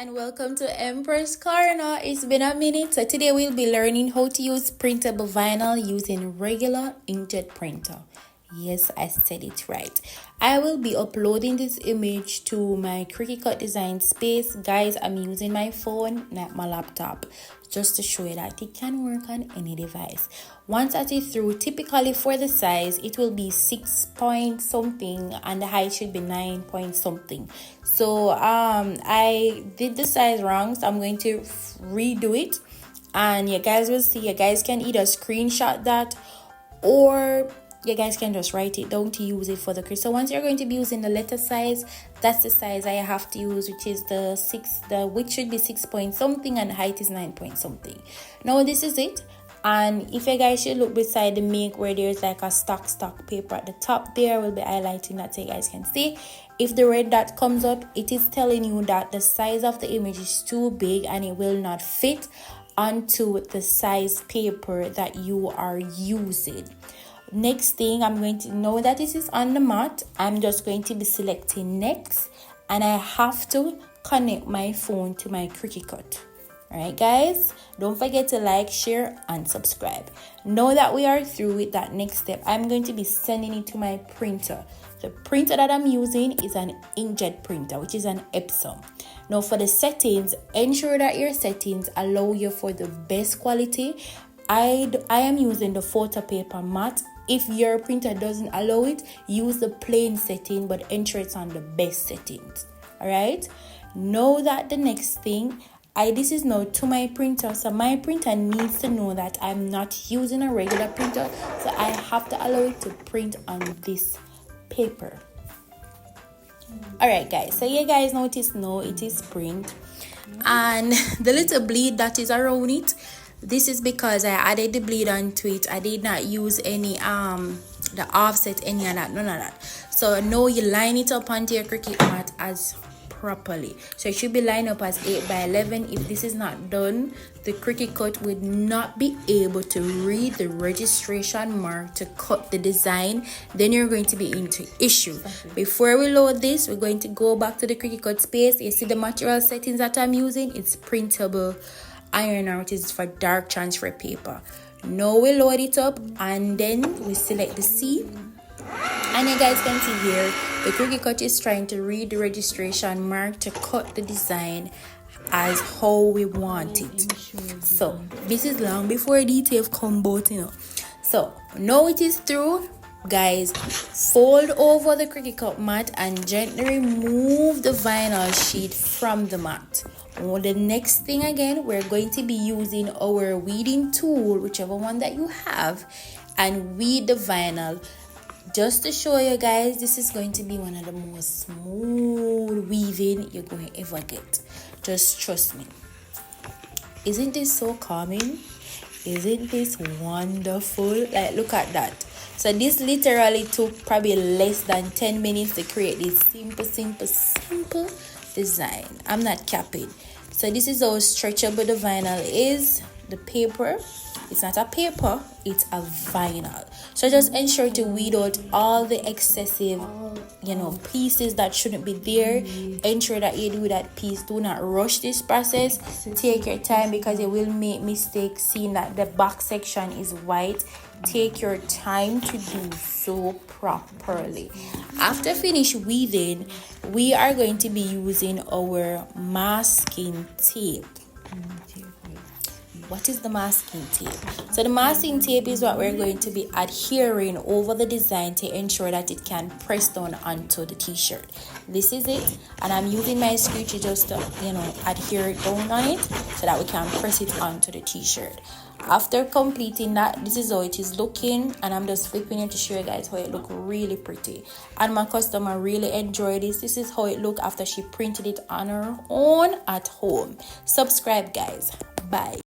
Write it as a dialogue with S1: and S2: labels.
S1: and welcome to Empress Corner. It's been a minute, so today we'll be learning how to use printable vinyl using regular inkjet printer. Yes, I said it right. I will be uploading this image to my Cricut Cut Design space. Guys, I'm using my phone, not my laptop, just to show you that it can work on any device. Once I see through, typically for the size, it will be 6 point something and the height should be 9 point something. So I did the size wrong, so I'm going to redo it. And you guys will see, you guys can either screenshot that or you guys can just write it down to use it for the quiz. So once you're going to be using the letter size, that's the size I have to use, which is the width should be 6 point something and height is 9 point something. Now this is it. And if you guys should look beside the make where there's like a stock paper at the top there, we'll be highlighting that so you guys can see. If the red dot comes up, it is telling you that the size of the image is too big and it will not fit onto the size paper that you are using. Next thing, I'm going to know that this is on the mat. I'm just going to be selecting next, and I have to connect my phone to my Cricut Cut. Alright guys, don't forget to like, share and subscribe. Now that we are through with that next step, I'm going to be sending it to my printer. The printer that I'm using is an inkjet printer, which is an Epson. Now for the settings, ensure that your settings allow you for the best quality. I am using the photo paper matte. If your printer doesn't allow it, use the plain setting, but ensure it's on the best settings. Alright, know that the next thing, this is now to my printer, so my printer needs to know that I'm not using a regular printer, so I have to allow it to print on this paper. Alright guys, so you guys notice now it is print, and the little bleed that is around it, this is because I added the bleed onto it. I did not use any the offset, any of that, none of that. So now you line it up onto your Cricut mat as properly. So it should be lined up as 8 by 11. If this is not done, the Cricut Cut would not be able to read the registration mark to cut the design. Then you're going to be into issue. Before we load this, we're going to go back to the Cricut Cut space. You see the material settings that I'm using? It's printable ironer, which is for dark transfer paper. Now we load it up and then we select the C, and you guys can see here the Cricut Cut is trying to read the registration mark to cut the design as how we want it. So this is long before detail come out, you know. So now it is through. Guys, fold over the Cricut Cut mat and gently remove the vinyl sheet from the mat. Well, the next thing again, we're going to be using our weeding tool, whichever one that you have, and weed the vinyl. Just to show you guys, this is going to be one of the most smooth weaving you're going to ever get. Just trust me. Isn't this so calming? Isn't this wonderful? Like, look at that. So this literally took probably less than 10 minutes to create this simple design. I'm not capping. So this is how stretchable the vinyl is. The paper, it's not a paper, it's a vinyl. So just ensure to weed out all the excessive pieces that shouldn't be there. Ensure that you do that piece. Do not rush this process. Take your time because you will make mistakes seeing that the back section is white. Take your time to do so properly. After finish weaving, we are going to be using our masking tape. What is the masking tape? So the masking tape is what we're going to be adhering over the design to ensure that it can press down onto the t-shirt. This is it, and I'm using my scoocher just to adhere it down on it so that we can press it onto the t-shirt. After completing that, this is how it is looking, and I'm just flipping it to show you guys how it look really pretty. And my customer really enjoyed this. This is how it looked after she printed it on her own at home. Subscribe guys. Bye.